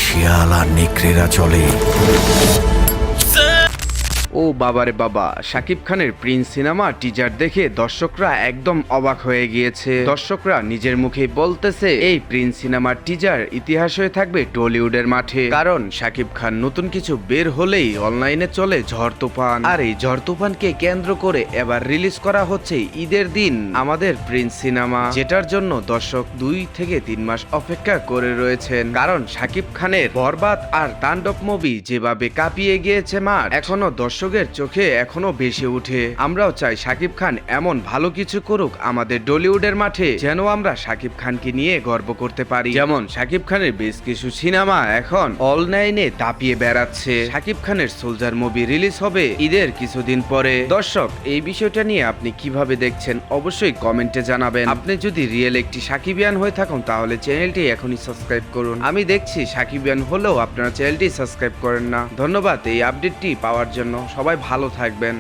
শিয়াল আর নেকড়েরা চলে। ও বাবারে বাবা, শাকিব খানের প্রিন্স সিনেমা টিজার দেখে দর্শকরা একদম অবাক হয়ে গিয়েছে। দর্শকরা নিজের মুখেই বলতেছে এই প্রিন্স সিনেমার টিজার ইতিহাস হয়ে থাকবে টলিউডের মাঠে। কারণ শাকিব খান নতুন কিছু বের হলেই অনলাইনে চলে ঝড় তুফান, আর এই ঝড় তুফানকে কেন্দ্র করে এবার রিলিজ করা হচ্ছে ঈদের দিন আমাদের প্রিন্স সিনেমা, যেটার জন্য দর্শক 2 থেকে 3 মাস অপেক্ষা করে রয়েছেন। কারণ শাকিব খানের বরবাদ আর তাণ্ডব মুভি যেভাবে কাঁপিয়ে গিয়েছে মাঠ, এখনো দর্শকের চোখে এখনো ভেসে উঠে। আমরাও চাই শাকিব খান এমন ভালো কিছু করুক আমাদের টলিউডের মাঠে, যেন আমরা শাকিব খানকে নিয়ে গর্ব করতে পারি। যেমন শাকিব খানের বেশ কিছু সিনেমা এখন অনলাইনে দাপিয়ে বেড়াচ্ছে। শাকিব খানের সোলজার মুভি রিলিজ হবে ঈদের কিছুদিন পরে। দর্শক, এই বিষয়টা নিয়ে আপনি কিভাবে দেখছেন অবশ্যই কমেন্টে জানাবেন। আপনি যদি রিয়েল একটি সাকিবিয়ান হয়ে থাকুন তাহলে চ্যানেলটি এখনই সাবস্ক্রাইব করুন। আমি দেখছি সাকিবিয়ান হলেও আপনারা চ্যানেলটি সাবস্ক্রাইব করেন না। ধন্যবাদ এই আপডেটটি পাওয়ার জন্য। সবাই ভালো থাকবেন।